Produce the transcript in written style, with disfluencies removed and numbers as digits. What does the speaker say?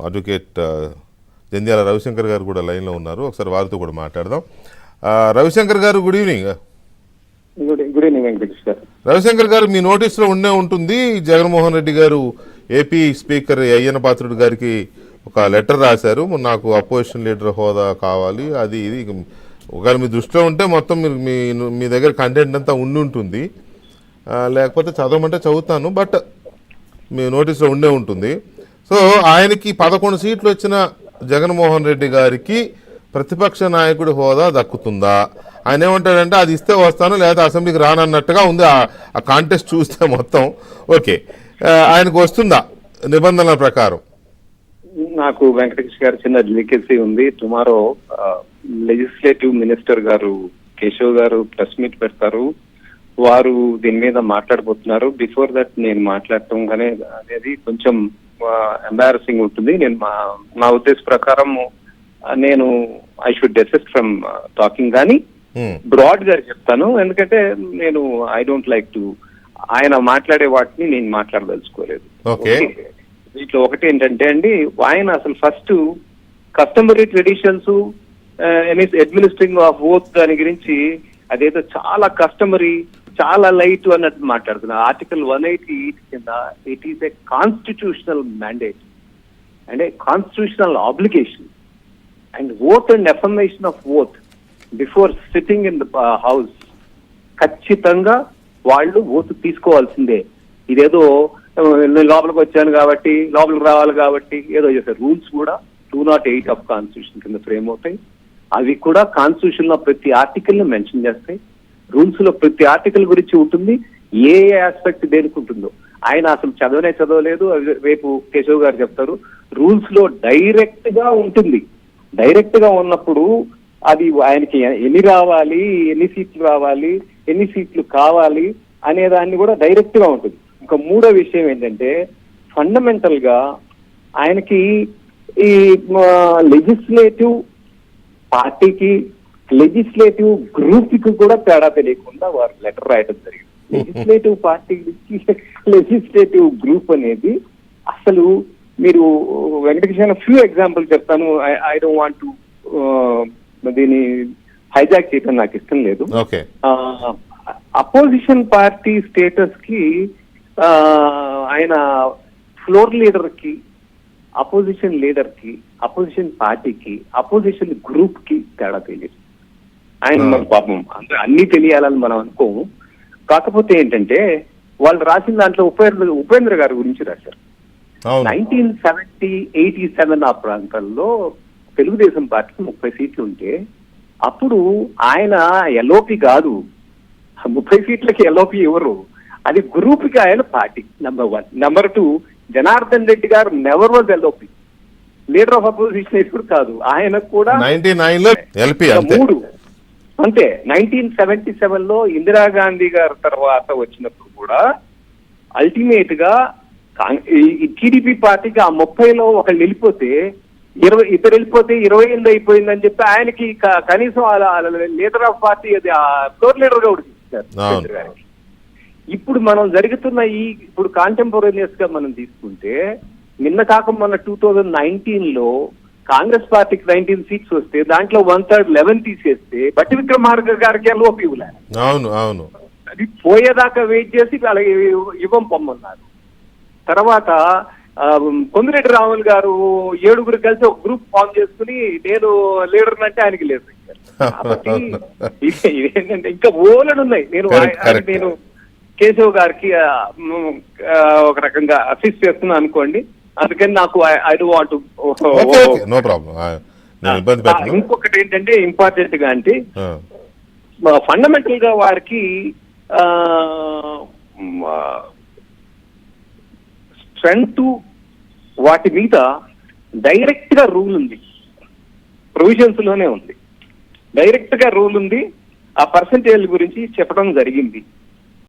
Advocate Jandhyala Ravishankar గారు కూడా లైన్లో ఉన్నారు. ఒకసారి వారితో కూడా మాట్లాడదాం. రవిశంకర్ గారు, good evening. Good evening Venkatesh గారు. రవిశంకర్ గారు, మీ నోటీసులో ఉండే ఉంటుంది, జగన్మోహన్ రెడ్డి గారు ఏపీ స్పీకర్ అయ్యన్న పాత్రుడు గారికి ఒక లెటర్ రాశారు, నాకు అపోజిషన్ లీడర్ హోదా కావాలి, అది ఇది. ఒకవేళ మీ దృష్టిలో ఉంటే మొత్తం మీరు మీ దగ్గర కంటెంట్ అంతా ఉండి ఉంటుంది, లేకపోతే చదవమంటే చదువుతాను, బట్ మీ నోటీసులో ఉండే ఉంటుంది. సో ఆయనకి 11 సీట్లు వచ్చిన జగన్మోహన్ రెడ్డి గారికి ప్రతిపక్ష నాయకుడి హోదా దక్కుతుందా? ఆయన ఏమంటాడంటే అది ఇస్తే వస్తాను, లేదా అసెంబ్లీకి రానన్నట్టుగా ఉంది ఆ కాంటెస్ట్ చూస్తే మొత్తం. ఓకే, ఆయనకు వస్తుందా నిబంధనల ప్రకారం? నాకు వెంకటేష్ గారు చిన్న లీకేసీ ఉంది. టుమారో లెజిస్లేటివ్ మినిస్టర్ గారు కేశవ్ గారు ప్రెస్ మీట్ పెడతారు, వారు దీని మీద మాట్లాడబోతున్నారు. బిఫోర్ దట్ నేను మాట్లాడటం అనేది కొంచెం ఎంబారసింగ్ ఉంటుంది. నేను నా ఉద్దేశ ప్రకారం నేను ఐ షుడ్ డెసిస్ట్ ఫ్రమ్ టాకింగ్, కానీ బ్రాడ్ గా చెప్తాను. ఎందుకంటే నేను ఐ డోంట్ లైక్ టు ఆయన మాట్లాడే వాటిని నేను మాట్లాడదలుచుకోలేదు. వీటిలో ఒకటి ఏంటంటే అండి, ఆయన అసలు first customary traditions administering of oath దాని గురించి అదేదో చాలా కస్టమరీ, చాలా లైట్ అన్నట్టు మాట్లాడుతున్నా. ఆర్టికల్ 188 కింద it is a constitutional mandate and A constitutional obligation and oath and affirmation of oath before sitting in the house. ఖచ్చితంగా వాళ్ళు ఓత్ తీసుకోవాల్సిందే. ఇదేదో నేను లోపలికి వచ్చాను కాబట్టి, లోపలికి రావాలి కాబట్టి ఏదో చేస్తారు. రూల్స్ కూడా 208 ఆఫ్ కాన్స్టిట్యూషన్ కింద ఫ్రేమ్ అవుతాయి. అవి కూడా కాన్స్టిట్యూషన్ లో ప్రతి ఆర్టికల్ ని మెన్షన్ చేస్తాయి. రూల్స్ లో ప్రతి ఆర్టికల్ గురించి ఉంటుంది, ఏ ఆస్పెక్ట్ దేనికి ఉంటుందో. ఆయన అసలు చదవలేదు. రేపు కేశవ్ గారు చెప్తారు. రూల్స్ లో డైరెక్ట్ గా ఉంటుంది. డైరెక్ట్ గా ఉన్నప్పుడు అది ఆయనకి ఎన్ని రావాలి, ఎన్ని సీట్లు రావాలి, ఎన్ని సీట్లు కావాలి అనే దాన్ని కూడా డైరెక్ట్ గా ఉంటుంది. ఇంకా మూడో విషయం ఏంటంటే, ఫండమెంటల్ గా ఆయనకి ఈ లెజిస్లేటివ్ పార్టీకి, లెజిస్లేటివ్ గ్రూప్ కి కూడా తేడా తెలియకుండా వారు లెటర్ రాయడం జరిగింది. లెజిస్లేటివ్ పార్టీకి లెజిస్లేటివ్ గ్రూప్ అనేది అసలు మీరు వెంకటేశ్వర ఫ్యూ ఎగ్జాంపుల్ చెప్తాను. ఐ డోంట్ వాంట్ టు దీన్ని హైజాక్ చేయడం నాకు ఇష్టం లేదు. అపోజిషన్ పార్టీ స్టేటస్ కి ఆయన ఫ్లోర్ లీడర్ కి, అపోజిషన్ లీడర్ కి, అపోజిషన్ పార్టీకి, అపోజిషన్ గ్రూప్ కి తేడా తెలియదు. ఆయన మన పాపం అంటే అన్ని తెలియాలని మనం అనుకోము. కాకపోతే ఏంటంటే వాళ్ళు రాసిన దాంట్లో ఉపేంద్ర గారి గురించి రాశారు. 1970-87 ఆ ప్రాంతాల్లో తెలుగుదేశం పార్టీకి 30 సీట్లు ఉంటే అప్పుడు ఆయన ఎల్ఓపి కాదు, 30 సీట్లకి ఎల్ఓపి ఎవరు, అది గ్రూప్ కి ఆయన పార్టీ. Number 1. Number 2, Janardhan Reddy garu never was LOP, leader of opposition ఎప్పుడు కాదు. ఆయన కూడా 3 అంతే. 1977లో ఇందిరాగాంధీ గారి తర్వాత వచ్చినప్పుడు కూడా అల్టిమేట్ గా టీడీపీ పార్టీకి ఆ 30లో ఒకళ్ళు వెళ్ళిపోతే 20 వెళ్ళిపోతే 28 అయిపోయిందని చెప్పి ఆయనకి కనీసం లీడర్ ఆఫ్ పార్టీ అది ఫ్లోర్ లీడర్ గా ఉడికిస్తారు. ఇప్పుడు మనం జరుగుతున్న ఇప్పుడు కాంటెంపరీనియస్ గా మనం తీసుకుంటే, నిన్న కాక మొన్న 2019లో కాంగ్రెస్ పార్టీకి 19 సీట్స్ వస్తే దాంట్లో 1/3 11 తీసేస్తే బట్టి విక్రమార్క గారికి ఎల్ఓపి ఇవ్వలే. అవును, అది పోయేదాకా వెయిట్ చేసి అలాగే ఇవ్వం పొమ్మన్నారు. తర్వాత కొందిరెడ్డి రాములు గారు 7 కలిసి ఒక గ్రూప్ ఫామ్ చేసుకుని నేను లీడర్ అంటే ఆయనకి లేదు. కాబట్టి ఇదేంటంటే ఇంకా ఓలను ఉన్నాయి. నేను కేశవ్ గారికి ఒక రకంగా అసిస్ట్ చేస్తున్నా అనుకోండి. అందుకని నాకు ఐ డోంట్ వాంట్ టు. ఇంకొకటి ఏంటంటే ఇంపార్టెంట్ గా అంటే ఫండమెంటల్ గా వారికి స్ట్రెంగ్త్ వాటి మీద డైరెక్ట్ గా రూల్ ఉంది, ప్రొవిజన్స్ లోనే ఉంది, డైరెక్ట్ గా రూల్ ఉంది. ఆ పర్సంటేజ్ గురించి చెప్పడం జరిగింది.